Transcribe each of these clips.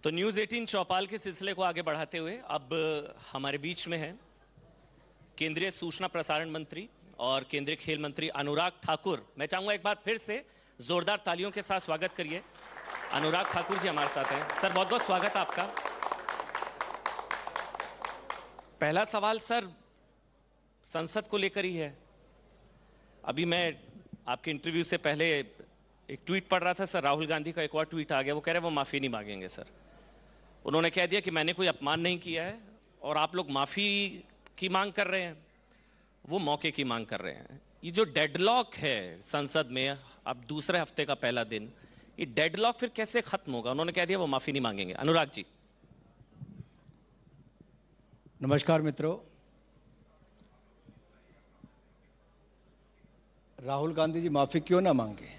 तो न्यूज़ 18 चौपाल के सिलसिले को आगे बढ़ाते हुए अब हमारे बीच में है केंद्रीय सूचना प्रसारण मंत्री और केंद्रीय खेल मंत्री अनुराग ठाकुर। मैं चाहूंगा एक बार फिर से जोरदार तालियों के साथ स्वागत करिए। अनुराग ठाकुर जी हमारे साथ हैं। सर बहुत बहुत स्वागत आपका। पहला सवाल सर संसद को लेकर ही है। अभी मैं आपके इंटरव्यू से पहले एक ट्वीट पढ़ रहा था सर, राहुल गांधी का एक और ट्वीट आ गया। वो कह रहे हैं वो माफ़ी नहीं मांगेंगे सर। उन्होंने कह दिया कि मैंने कोई अपमान नहीं किया है और आप लोग माफ़ी की मांग कर रहे हैं, वो मौके की मांग कर रहे हैं। ये जो डेडलॉक है संसद में, अब दूसरे हफ्ते का पहला दिन, ये डेडलॉक फिर कैसे खत्म होगा? उन्होंने कह दिया वो माफ़ी नहीं मांगेंगे। अनुराग जी। नमस्कार मित्रों। राहुल गांधी जी माफी क्यों ना मांगे?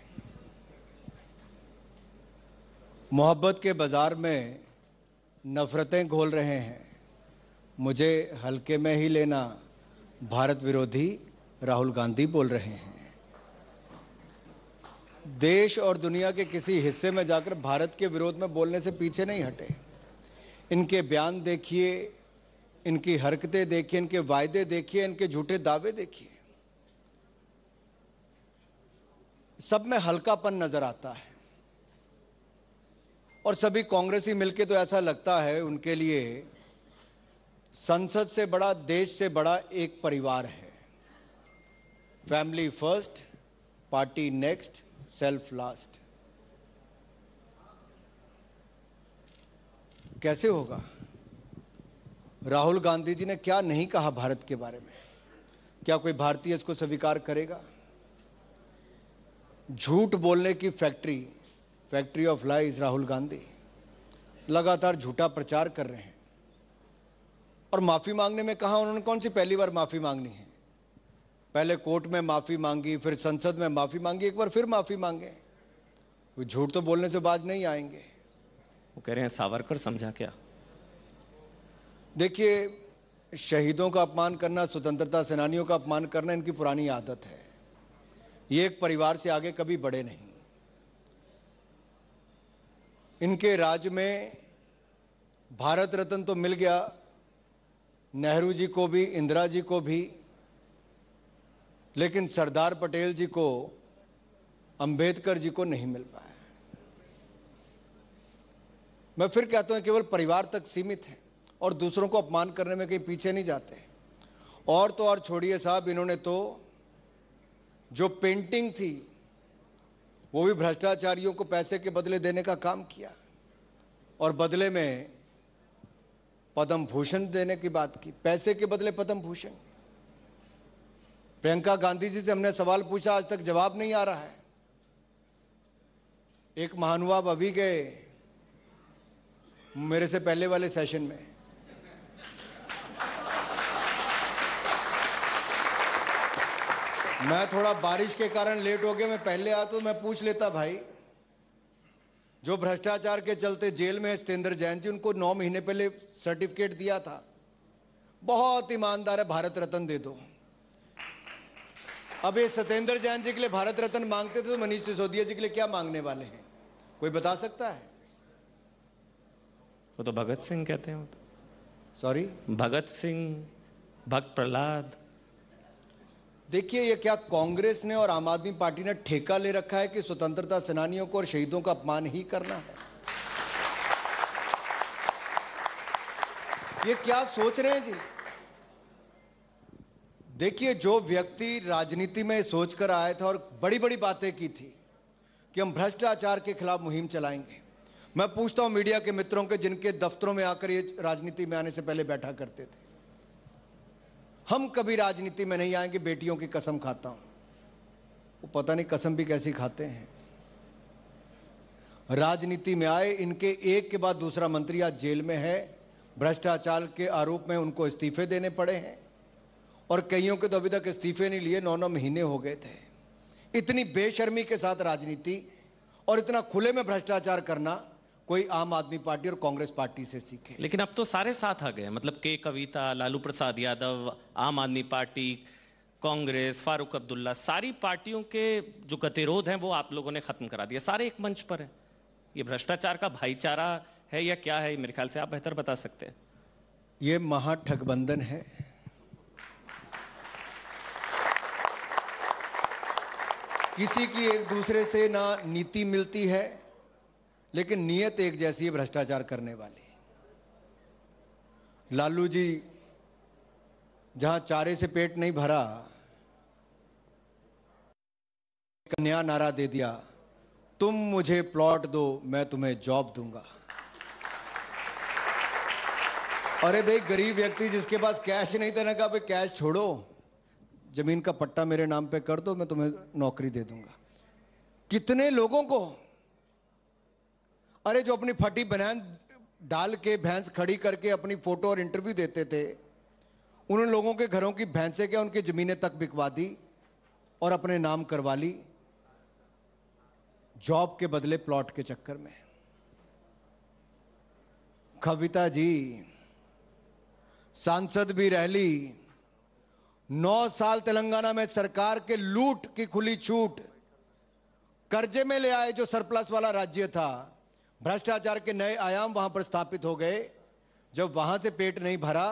मोहब्बत के बाजार में नफरतें घोल रहे हैं, मुझे हल्के में ही लेना, भारत विरोधी राहुल गांधी बोल रहे हैं। देश और दुनिया के किसी हिस्से में जाकर भारत के विरोध में बोलने से पीछे नहीं हटे। इनके बयान देखिए, इनकी हरकतें देखिए, इनके वायदे देखिए, इनके झूठे दावे देखिए, सब में हल्कापन नजर आता है। और सभी कांग्रेसी मिलके तो ऐसा लगता है उनके लिए संसद से बड़ा, देश से बड़ा एक परिवार है। Family first, party next, self last. कैसे होगा? राहुल गांधी जी ने क्या नहीं कहा भारत के बारे में? क्या कोई भारतीय इसको स्वीकार करेगा? झूठ बोलने की factory of lies Rahul Gandhi लगातार झूठा प्रचार कर रहे हैं। और माफी मांगने में कहा उन्होंने कौन सी पहली बार माफी मांगनी है? पहले कोर्ट में माफी मांगी, फिर संसद में माफी मांगी, एक बार फिर माफी मांगे। वो झूठ तो बोलने से बाज नहीं आएंगे। वो कह रहे हैं सावरकर समझा क्या? देखिए, शहीदों का अपमान करना, स्वतंत्रता सेनानियों का अपमान करना इनकी पुरानी आदत है। ये एक परिवार से आगे कभी बढ़े नहीं। इनके राज्य में भारत रत्न तो मिल गया, नेहरू जी को भी, इंदिरा जी को भी, लेकिन सरदार पटेल जी को, अंबेडकर जी को नहीं मिल पाया। मैं फिर कहता हूं केवल परिवार तक सीमित है और दूसरों को अपमान करने में कहीं पीछे नहीं जाते। और तो और छोड़िए साहब, इन्होंने तो जो पेंटिंग थी वो भी भ्रष्टाचारियों को पैसे के बदले देने का काम किया और बदले में पद्म भूषण देने की बात की। पैसे के बदले पद्म भूषण। प्रियंका गांधी जी से हमने सवाल पूछा, आज तक जवाब नहीं आ रहा है। एक महानुभाव अभी गए मेरे से पहले वाले सेशन में, मैं थोड़ा बारिश के कारण लेट हो गया। मैं पहले आ तो मैं पूछ लेता। भाई, जो भ्रष्टाचार के चलते जेल में है सत्येंद्र जैन जी, उनको 9 महीने पहले सर्टिफिकेट दिया था, बहुत ईमानदार है, भारत रत्न दे दो। अब ये सत्येंद्र जैन जी के लिए भारत रत्न मांगते थे तो मनीष सिसोदिया जी के लिए क्या मांगने वाले हैं? कोई बता सकता है? वो तो भगत सिंह कहते हैं। सॉरी, भगत सिंह, भक्त प्रहलाद। देखिए, ये क्या कांग्रेस ने और आम आदमी पार्टी ने ठेका ले रखा है कि स्वतंत्रता सेनानियों को और शहीदों का अपमान ही करना है? ये क्या सोच रहे हैं जी? देखिए, जो व्यक्ति राजनीति में सोचकर आया था और बड़ी बड़ी बातें की थी कि हम भ्रष्टाचार के खिलाफ मुहिम चलाएंगे, मैं पूछता हूं मीडिया के मित्रों के जिनके दफ्तरों में आकर ये राजनीति में आने से पहले बैठा करते थे, हम कभी राजनीति में नहीं आएंगे, बेटियों की कसम खाता हूं। वो पता नहीं कसम भी कैसी खाते हैं। राजनीति में आए, इनके एक के बाद दूसरा मंत्री आज जेल में है। भ्रष्टाचार के आरोप में उनको इस्तीफे देने पड़े हैं और कईयों के तो अभी तक इस्तीफे नहीं लिए, 9-9 महीने हो गए थे। इतनी बेशर्मी के साथ राजनीति और इतना खुले में भ्रष्टाचार करना कोई आम आदमी पार्टी और कांग्रेस पार्टी से सीखे। लेकिन अब तो सारे साथ आ गए, मतलब के कविता, लालू प्रसाद यादव, आम आदमी पार्टी, कांग्रेस, फारूक अब्दुल्ला, सारी पार्टियों के जो गतिरोध हैं वो आप लोगों ने खत्म करा दिया। सारे एक मंच पर हैं। ये भ्रष्टाचार का भाईचारा है या क्या है? मेरे ख्याल से आप बेहतर बता सकते हैं। ये महाठगबंधन है। किसी की एक दूसरे से ना नीति मिलती है, लेकिन नीयत एक जैसी है, भ्रष्टाचार करने वाली। लालू जी जहां चारे से पेट नहीं भरा, कन्या नारा दे दिया, तुम मुझे प्लॉट दो मैं तुम्हें जॉब दूंगा। अरे भाई, गरीब व्यक्ति जिसके पास कैश नहीं था ना, कहा भाई कैश छोड़ो, जमीन का पट्टा मेरे नाम पे कर दो, मैं तुम्हें नौकरी दे दूंगा। कितने लोगों को, अरे जो अपनी फटी बनियान डाल के भैंस खड़ी करके अपनी फोटो और इंटरव्यू देते थे, उन लोगों के घरों की भैंसें क्या उनकी जमीनें तक बिकवा दी और अपने नाम करवा ली, जॉब के बदले प्लॉट के चक्कर में। कविता जी सांसद भी रह ली, 9 साल तेलंगाना में सरकार के लूट की खुली छूट, कर्जे में ले आए जो सरप्लस वाला राज्य था, भ्रष्टाचार के नए आयाम वहां पर स्थापित हो गए। जब वहां से पेट नहीं भरा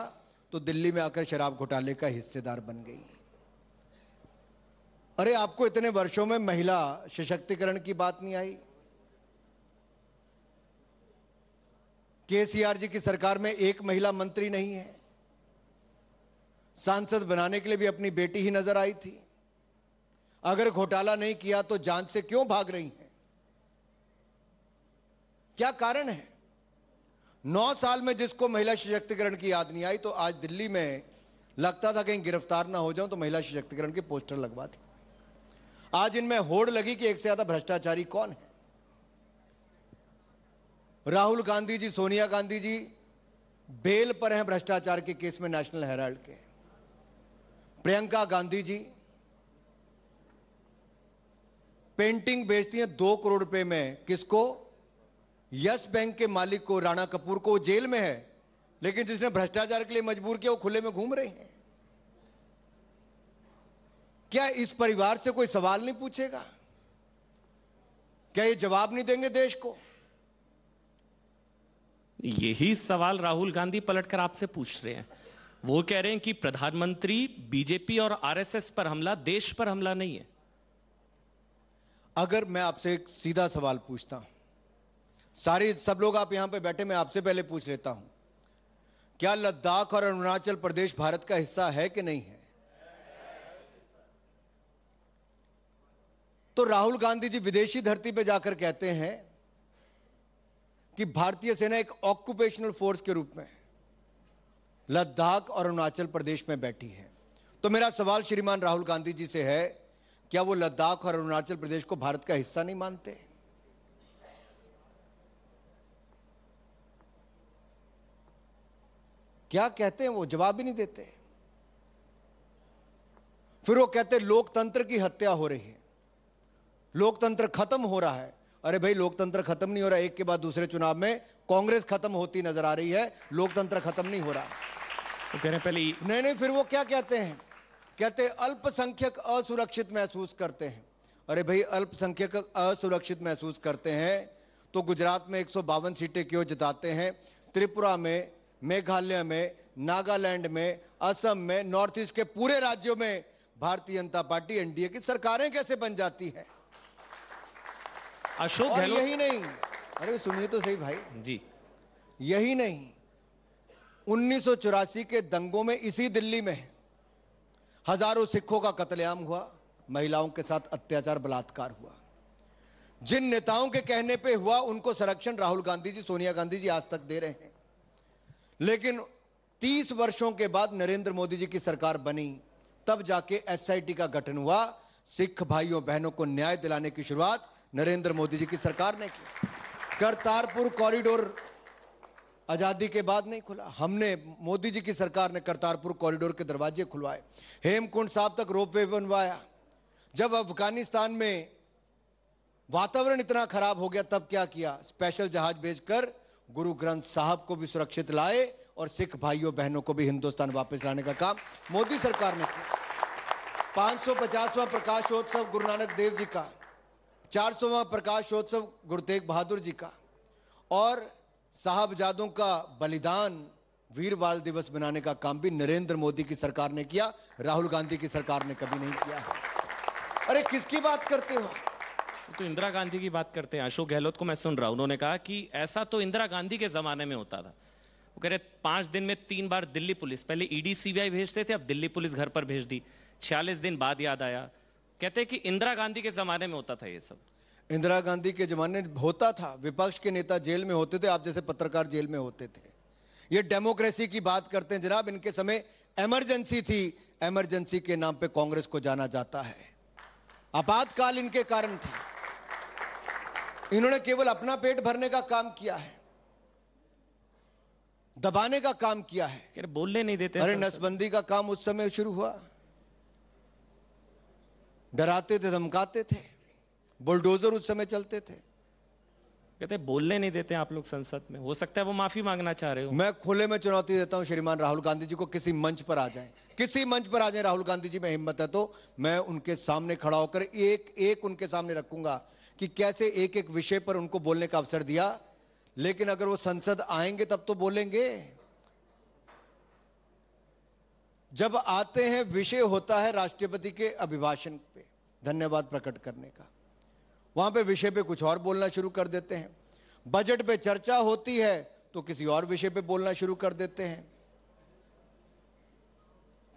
तो दिल्ली में आकर शराब घोटाले का हिस्सेदार बन गई। अरे आपको इतने वर्षों में महिला सशक्तिकरण की बात नहीं आई? केसीआर जी की सरकार में एक महिला मंत्री नहीं है। सांसद बनाने के लिए भी अपनी बेटी ही नजर आई थी। अगर घोटाला नहीं किया तो जांच से क्यों भाग रही हैं? क्या कारण है? 9 साल में जिसको महिला सशक्तिकरण की याद नहीं आई, तो आज दिल्ली में लगता था कहीं गिरफ्तार ना हो जाऊं तो महिला सशक्तिकरण के पोस्टर लगवा दी। आज इनमें होड़ लगी कि एक से ज्यादा भ्रष्टाचारी कौन है। राहुल गांधी जी, सोनिया गांधी जी बेल पर हैं भ्रष्टाचार के केस में नेशनल हेराल्ड के। प्रियंका गांधी जी पेंटिंग बेचती हैं 2 करोड़ रुपए में, किसको? यस बैंक के मालिक को, राणा कपूर को। जेल में है, लेकिन जिसने भ्रष्टाचार के लिए मजबूर किया वो खुले में घूम रहे हैं। क्या इस परिवार से कोई सवाल नहीं पूछेगा? क्या ये जवाब नहीं देंगे देश को? यही सवाल राहुल गांधी पलटकर आपसे पूछ रहे हैं। वो कह रहे हैं कि प्रधानमंत्री बीजेपी और आरएसएस पर हमला, देश पर हमला नहीं है। अगर मैं आपसे एक सीधा सवाल पूछता हूं, सब लोग आप यहां पे बैठे, मैं आपसे पहले पूछ लेता हूं, क्या लद्दाख और अरुणाचल प्रदेश भारत का हिस्सा है कि नहीं है? तो राहुल गांधी जी विदेशी धरती पे जाकर कहते हैं कि भारतीय सेना एक ऑक्यूपेशनल फोर्स के रूप में लद्दाख और अरुणाचल प्रदेश में बैठी है। तो मेरा सवाल श्रीमान राहुल गांधी जी से है, क्या वो लद्दाख और अरुणाचल प्रदेश को भारत का हिस्सा नहीं मानते? क्या कहते हैं वो? जवाब ही नहीं देते। फिर वो कहते लोकतंत्र की हत्या हो रही है, लोकतंत्र खत्म हो रहा है। अरे भाई, लोकतंत्र खत्म नहीं हो रहा। एक के बाद दूसरे चुनाव में कांग्रेस खत्म होती नजर आ रही है, लोकतंत्र खत्म नहीं हो रहा। तो कह रहे हैं पहले नहीं, फिर वो क्या कहते हैं? कहते अल्पसंख्यक असुरक्षित महसूस करते हैं। अरे भाई, अल्पसंख्यक असुरक्षित महसूस करते हैं तो गुजरात में 152 सीटें क्यों जिताते हैं? त्रिपुरा में, मेघालय में, नागालैंड में, असम में, नॉर्थ ईस्ट के पूरे राज्यों में भारतीय जनता पार्टी एनडीए की सरकारें कैसे बन जाती है? अशोक और गहलोत। यही नहीं, अरे सुनिए तो सही भाई जी, यही नहीं, 1984 के दंगों में इसी दिल्ली में हजारों सिखों का कत्लेआम हुआ, महिलाओं के साथ अत्याचार, बलात्कार हुआ। जिन नेताओं के कहने पे हुआ उनको संरक्षण राहुल गांधी जी, सोनिया गांधी जी आज तक दे रहे हैं। लेकिन 30 वर्षों के बाद नरेंद्र मोदी जी की सरकार बनी, तब जाके एसआईटी का गठन हुआ। सिख भाइयों बहनों को न्याय दिलाने की शुरुआत नरेंद्र मोदी जी की सरकार ने की। करतारपुर कॉरिडोर आजादी के बाद नहीं खुला, हमने, मोदी जी की सरकार ने करतारपुर कॉरिडोर के दरवाजे खुलवाए। हेमकुंड साहब तक रोपवे बनवाया। जब अफगानिस्तान में वातावरण इतना खराब हो गया, तब क्या किया? स्पेशल जहाज भेजकर गुरु ग्रंथ साहब को भी सुरक्षित लाए और सिख भाइयों बहनों को भी हिंदुस्तान वापस लाने का काम मोदी सरकार ने किया। 550वां प्रकाशोत्सव गुरु नानक देव जी का, 400वां प्रकाशोत्सव गुरु तेग बहादुर जी का, और साहबजादों का बलिदान वीर बाल दिवस मनाने का काम भी नरेंद्र मोदी की सरकार ने किया, राहुल गांधी की सरकार ने कभी नहीं किया है। अरे किसकी बात करते हो? तो इंदिरा गांधी की बात करते हैं। अशोक गहलोत को मैं सुन रहा हूं, उन्होंने कहा कि ऐसा तो इंदिरा गांधी के जमाने में होता था। वो कह रहे 5 दिन में 3 बार दिल्ली पुलिस, पहले ईडी सीबीआई भेजते थे, अब दिल्ली पुलिस घर पर भेज दी। 46 दिन बाद याद आया। कहते हैं कि इंदिरा गांधी के जमाने में होता था ये सब। इंदिरा गांधी के जमाने में होता था, विपक्ष के नेता जेल में होते थे, आप जैसे पत्रकार जेल में होते थे। ये डेमोक्रेसी की बात करते हैं जनाब, इनके समय इमरजेंसी थी, इमरजेंसी के नाम पे कांग्रेस को जाना जाता है। आपातकाल इनके कारण था। इन्होंने केवल अपना पेट भरने का काम किया है, दबाने का काम किया है। कह रहे बोलने नहीं देते। अरे नसबंदी का काम उस समय शुरू हुआ, डराते थे, धमकाते थे, बुलडोजर उस समय चलते थे। कहते बोलने नहीं देते आप लोग संसद में। हो सकता है वो माफी मांगना चाह रहे हो। मैं खुले में चुनौती देता हूं श्रीमान राहुल गांधी जी को, किसी मंच पर आ जाएं, किसी मंच पर आ जाएं राहुल गांधी जी में हिम्मत है तो मैं उनके सामने खड़ा होकर एक एक उनके सामने रखूंगा कि कैसे एक एक विषय पर उनको बोलने का अवसर दिया। लेकिन अगर वो संसद आएंगे तब तो बोलेंगे। जब आते हैं विषय होता है राष्ट्रपति के अभिभाषण पे धन्यवाद प्रकट करने का, वहां पे विषय पे कुछ और बोलना शुरू कर देते हैं। बजट पे चर्चा होती है तो किसी और विषय पे बोलना शुरू कर देते हैं।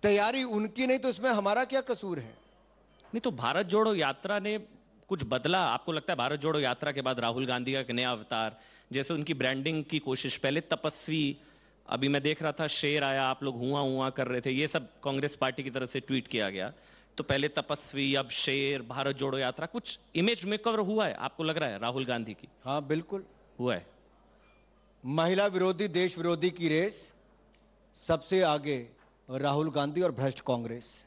तैयारी उनकी नहीं तो इसमें हमारा क्या कसूर है? नहीं तो भारत जोड़ो यात्रा ने कुछ बदला? आपको लगता है भारत जोड़ो यात्रा के बाद राहुल गांधी का एक नया अवतार, जैसे उनकी ब्रांडिंग की कोशिश, पहले तपस्वी, अभी मैं देख रहा था शेर आया, आप लोग हुआ हुआ कर रहे थे, ये सब कांग्रेस पार्टी की तरफ से ट्वीट किया गया। तो पहले तपस्वी, अब शेर, भारत जोड़ो यात्रा, कुछ इमेज मेकओवर हुआ है आपको लग रहा है राहुल गांधी की? हाँ बिल्कुल हुआ है। महिला विरोधी, देश विरोधी की रेस सबसे आगे राहुल गांधी और भ्रष्ट कांग्रेस,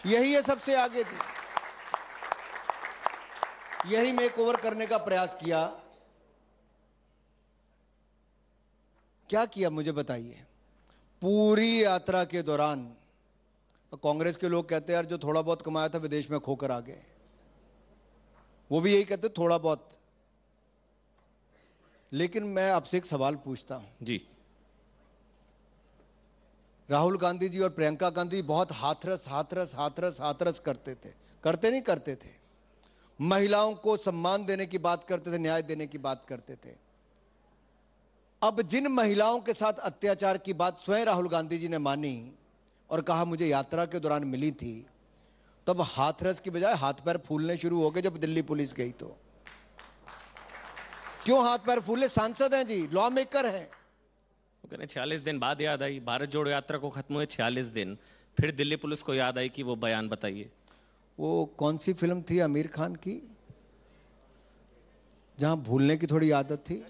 यही है सबसे आगे जी। यही मेकओवर करने का प्रयास किया। क्या किया मुझे बताइए? पूरी यात्रा के दौरान कांग्रेस के लोग कहते हैं यार जो थोड़ा बहुत कमाया था विदेश में खोकर आ गए, वो भी यही कहते थोड़ा बहुत। लेकिन मैं आपसे एक सवाल पूछता हूं जी। राहुल गांधी जी और प्रियंका गांधी बहुत हाथरस हाथरस हाथरस हाथरस करते थे, करते नहीं करते थे? महिलाओं को सम्मान देने की बात करते थे, न्याय देने की बात करते थे। अब जिन महिलाओं के साथ अत्याचार की बात स्वयं राहुल गांधी जी ने मानी और कहा मुझे यात्रा के दौरान मिली थी, तब हाथरस की बजाय हाथ पैर फूलने शुरू हो गए जब दिल्ली पुलिस गई तो। क्यों हाथ पैर फूले? सांसद हैं जी, लॉ मेकर हैं। वो कहने 46 दिन बाद याद आई, भारत जोड़ो यात्रा को खत्म हुए 46 दिन, फिर दिल्ली पुलिस को याद आई कि वो बयान बताइए। वो कौन सी फिल्म थी आमिर खान की जहां भूलने की थोड़ी आदत थी?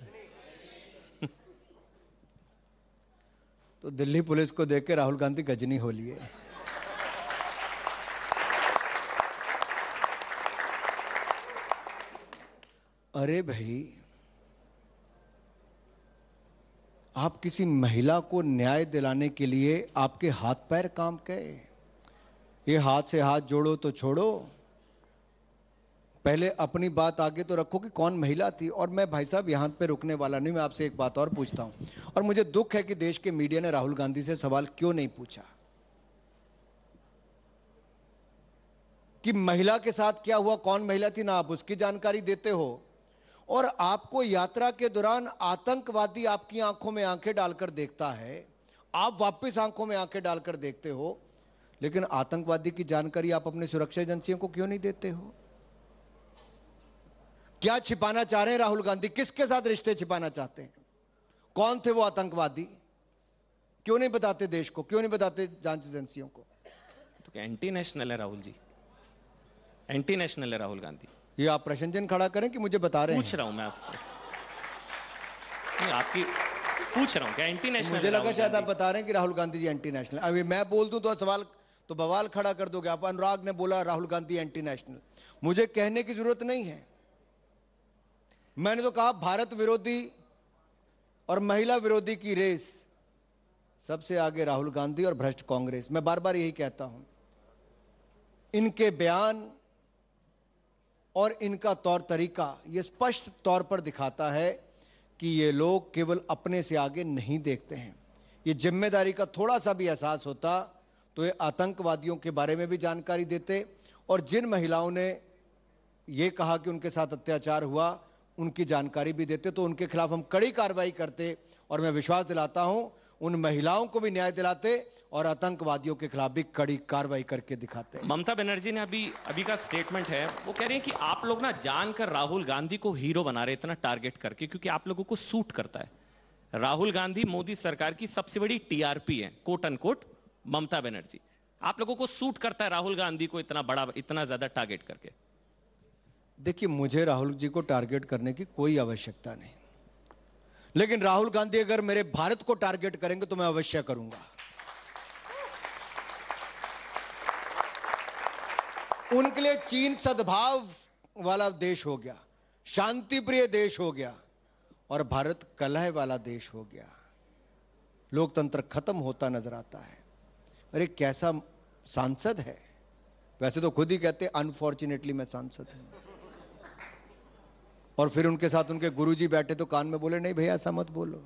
तो दिल्ली पुलिस को देख के राहुल गांधी गजनी हो लिए। अरे भाई, आप किसी महिला को न्याय दिलाने के लिए आपके हाथ पैर काम गए? ये हाथ से हाथ जोड़ो तो छोड़ो, पहले अपनी बात आगे तो रखो कि कौन महिला थी। और मैं भाई साहब यहां पे रुकने वाला नहीं, मैं आपसे एक बात और पूछता हूं, और मुझे दुख है कि देश के मीडिया ने राहुल गांधी से सवाल क्यों नहीं पूछा कि महिला के साथ क्या हुआ, कौन महिला थी, ना आप उसकी जानकारी देते हो। और आपको यात्रा के दौरान आतंकवादी आपकी आंखों में आंखें डालकर देखता है, आप वापस आंखों में आंखें डालकर देखते हो, लेकिन आतंकवादी की जानकारी आप अपने सुरक्षा एजेंसियों को क्यों नहीं देते हो? क्या छिपाना चाह रहे हैं राहुल गांधी? किसके साथ रिश्ते छिपाना चाहते हैं? कौन थे वो आतंकवादी? क्यों नहीं बताते देश को, क्यों नहीं बताते जांच एजेंसियों को? तो क्या एंटी नेशनल है राहुल जी? एंटी नेशनल है राहुल गांधी? ये आप प्रश्न चिन्ह खड़ा करें कि मुझे बता रहे हैं? पूछ रहा हूं मैं आपसे, नहीं आपकी पूछ रहा हूं, क्या एंटी नेशनल? मुझे लगा शायद आप बता रहे हैं कि राहुल गांधी जी एंटी नेशनल। अभी मैं बोल दूं तो सवाल तो बवाल खड़ा कर दोगे आप। अनुराग ने बोला राहुल गांधी एंटी नेशनल, मुझे कहने की जरूरत नहीं है। मैंने तो कहा भारत विरोधी और महिला विरोधी की रेस सबसे आगे राहुल गांधी और भ्रष्ट कांग्रेस। मैं बार बार यही कहता हूं। इनके बयान और इनका तौर तरीका यह स्पष्ट तौर पर दिखाता है कि ये लोग केवल अपने से आगे नहीं देखते हैं। ये जिम्मेदारी का थोड़ा सा भी एहसास होता तो ये आतंकवादियों के बारे में भी जानकारी देते, और जिन महिलाओं ने ये कहा कि उनके साथ अत्याचार हुआ उनकी जानकारी भी देते, तो उनके खिलाफ हम कड़ी कार्रवाई करते, और मैं विश्वास दिलाता हूं उन महिलाओं को भी न्याय दिलाते और आतंकवादियों के खिलाफ भी कड़ी कार्रवाई करके दिखाते। ममता बनर्जी ने अभी का स्टेटमेंट है, वो कह रही है कि आप लोग ना जानकर राहुल गांधी को हीरो बना रहे, इतना टारगेट करके, क्योंकि आप लोगों को सूट करता है। राहुल गांधी मोदी सरकार की सबसे बड़ी टीआरपी है, कोट अनकोट ममता बनर्जी। आप लोगों को सूट करता है राहुल गांधी को इतना ज्यादा टारगेट करके। देखिए, मुझे राहुल जी को टारगेट करने की कोई आवश्यकता नहीं, लेकिन राहुल गांधी अगर मेरे भारत को टारगेट करेंगे तो मैं अवश्य करूंगा। उनके लिए चीन सद्भाव वाला देश हो गया, शांति प्रिय देश हो गया, और भारत कलह वाला देश हो गया। लोकतंत्र खत्म होता नजर आता है। अरे कैसा सांसद है! वैसे तो खुद ही कहते अनफॉर्चुनेटली मैं सांसद हूं, और फिर उनके साथ उनके गुरुजी बैठे तो कान में बोले नहीं भैया ऐसा मत बोलो।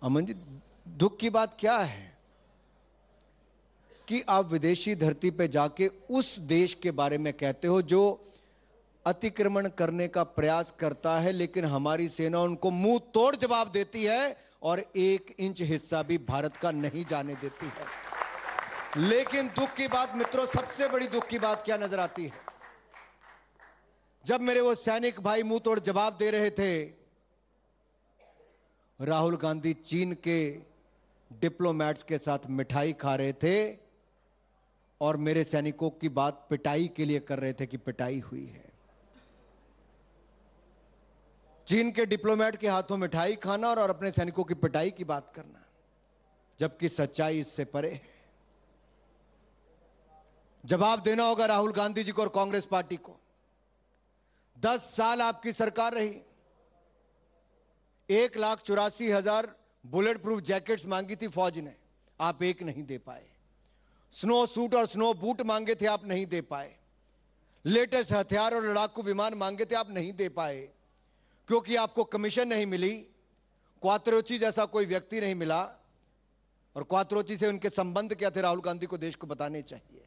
अमन जी, दुख की बात क्या है कि आप विदेशी धरती पे जाके उस देश के बारे में कहते हो जो अतिक्रमण करने का प्रयास करता है, लेकिन हमारी सेना उनको मुंह तोड़ जवाब देती है और 1 इंच हिस्सा भी भारत का नहीं जाने देती है। लेकिन दुख की बात मित्रों, सबसे बड़ी दुख की बात क्या नजर आती है? जब मेरे वो सैनिक भाई मुंह तोड़ जवाब दे रहे थे, राहुल गांधी चीन के डिप्लोमैट्स के साथ मिठाई खा रहे थे और मेरे सैनिकों की बात पिटाई के लिए कर रहे थे कि पिटाई हुई है। चीन के डिप्लोमैट के हाथों मिठाई खाना और अपने सैनिकों की पिटाई की बात करना, जबकि सच्चाई इससे परे है। जवाब देना होगा राहुल गांधी जी को और कांग्रेस पार्टी को। 10 साल आपकी सरकार रही, 1,84,000 बुलेट प्रूफ जैकेट्स मांगी थी फौज ने, आप एक नहीं दे पाए। स्नो सूट और स्नो बूट मांगे थे, आप नहीं दे पाए। लेटेस्ट हथियार और लड़ाकू विमान मांगे थे, आप नहीं दे पाए, क्योंकि आपको कमीशन नहीं मिली। क्वात्रोची जैसा कोई व्यक्ति नहीं मिला, और क्वात्रोची से उनके संबंध क्या थे राहुल गांधी को देश को बताने चाहिए।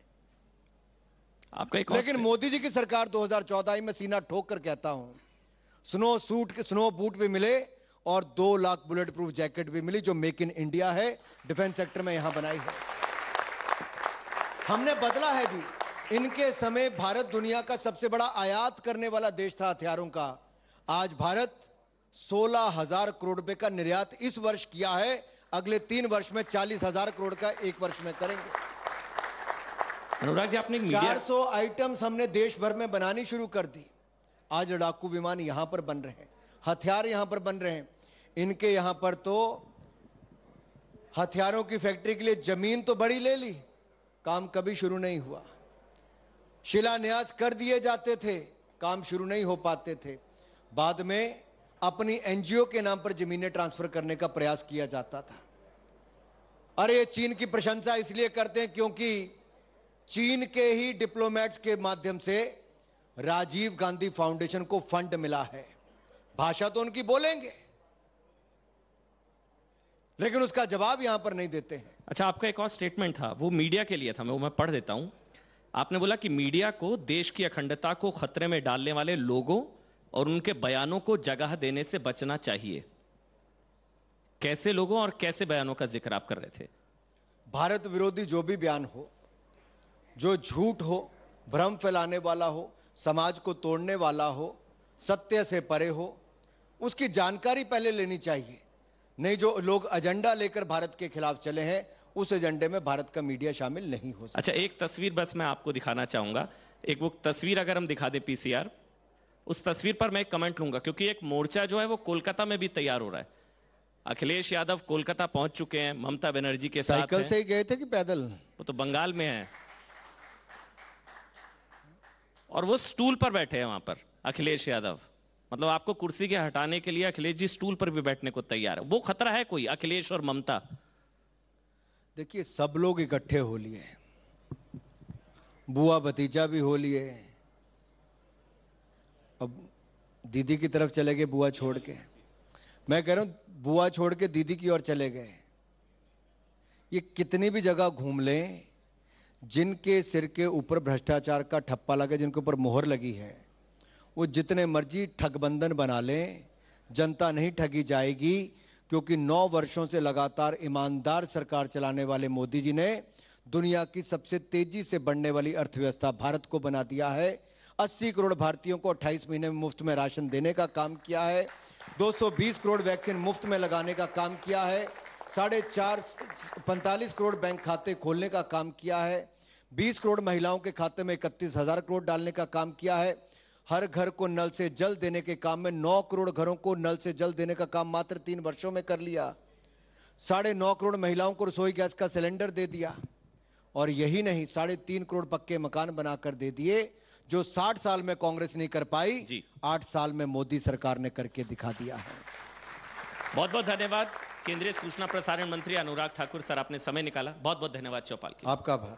लेकिन मोदी जी की सरकार 2014 में सीना ठोक कर कहता हूं, स्नो सूट के स्नो बूट भी मिले और 2 लाख बुलेट प्रूफ जैकेट भी मिली, जो मेक इन इंडिया है, डिफेंस सेक्टर में यहां बनाई है। हमने बदला है जी। इनके समय भारत दुनिया का सबसे बड़ा आयात करने वाला देश था हथियारों का। आज भारत 16,000 करोड़ रुपए का निर्यात इस वर्ष किया है, अगले 3 वर्ष में 40,000 करोड़ का एक वर्ष में करेंगे। अनुराग जी, आपने 400 आइटम्स हमने देश भर में बनानी शुरू कर दी। आज लड़ाकू विमान यहां पर बन रहे हैं, हथियार यहां पर बन रहे हैं। इनके यहां पर तो हथियारों की फैक्ट्री के लिए जमीन तो बड़ी ले ली, काम कभी शुरू नहीं हुआ। शिलान्यास कर दिए जाते थे, काम शुरू नहीं हो पाते थे। बाद में अपनी एनजीओ के नाम पर जमीनें ट्रांसफर करने का प्रयास किया जाता था। अरे ये चीन की प्रशंसा इसलिए करते हैं क्योंकि चीन के ही डिप्लोमैट्स के माध्यम से राजीव गांधी फाउंडेशन को फंड मिला है। भाषा तो उनकी बोलेंगे, लेकिन उसका जवाब यहां पर नहीं देते हैं। अच्छा, आपका एक और स्टेटमेंट था, वो मीडिया के लिए था, मैं पढ़ देता हूं। आपने बोला कि मीडिया को देश की अखंडता को खतरे में डालने वाले लोगों और उनके बयानों को जगह देने से बचना चाहिए। कैसे लोगों और कैसे बयानों का जिक्र आप कर रहे थे? भारत विरोधी जो भी बयान हो, जो झूठ हो, भ्रम फैलाने वाला हो, समाज को तोड़ने वाला हो, सत्य से परे हो, उसकी जानकारी पहले लेनी चाहिए। नहीं, जो लोग एजेंडा लेकर भारत के खिलाफ चले हैं, उस एजेंडे में भारत का मीडिया शामिल नहीं हो सकता। अच्छा, एक तस्वीर बस मैं आपको दिखाना चाहूंगा। एक वो तस्वीर अगर हम दिखा दे पीसीआर, उस तस्वीर पर मैं एक कमेंट लूंगा, क्योंकि एक मोर्चा जो है वो कोलकाता में भी तैयार हो रहा है। अखिलेश यादव कोलकाता पहुंच चुके हैं, ममता बनर्जी के साथ। साइकिल से ही गए थे कि पैदल? वो तो बंगाल में है, और वो स्टूल पर बैठे हैं वहां पर अखिलेश यादव। मतलब आपको कुर्सी के हटाने के लिए अखिलेश जी स्टूल पर भी बैठने को तैयार है। वो खतरा है कोई, अखिलेश और ममता? देखिए, सब लोग इकट्ठे हो लिए, बुआ भतीजा भी हो लिए। अब दीदी की तरफ चले गए बुआ छोड़ के। मैं कह रहा हूं बुआ छोड़ के दीदी की ओर चले गए। ये कितनी भी जगह घूम लें, जिनके सिर के ऊपर भ्रष्टाचार का ठप्पा लगा, जिनके ऊपर मोहर लगी है, वो जितने मर्जी ठगबंधन बना लें, जनता नहीं ठगी जाएगी। क्योंकि 9 वर्षों से लगातार ईमानदार सरकार चलाने वाले मोदी जी ने दुनिया की सबसे तेजी से बढ़ने वाली अर्थव्यवस्था भारत को बना दिया है। 80 करोड़ भारतीयों को 28 महीने में मुफ्त में राशन देने का काम किया है। 220 करोड़ वैक्सीन मुफ्त में लगाने का काम किया है। 45 करोड़ बैंक खाते खोलने का काम किया है। 20 करोड़ महिलाओं के खाते में 31,000 करोड़ डालने का काम किया है। हर घर को नल से जल देने के काम में 9 करोड़ घरों को नल से जल देने का काम मात्र 3 वर्षों में कर लिया। 9.5 करोड़ महिलाओं को रसोई गैस का सिलेंडर दे दिया। और यही नहीं, 3.5 करोड़ पक्के मकान बनाकर दे दिए, जो 60 साल में कांग्रेस नहीं कर पाई, 8 साल में मोदी सरकार ने करके दिखा दिया है। बहुत बहुत धन्यवाद केंद्रीय सूचना प्रसारण मंत्री अनुराग ठाकुर सर, आपने समय निकाला। बहुत बहुत धन्यवाद चौपाल के। आपका आभार।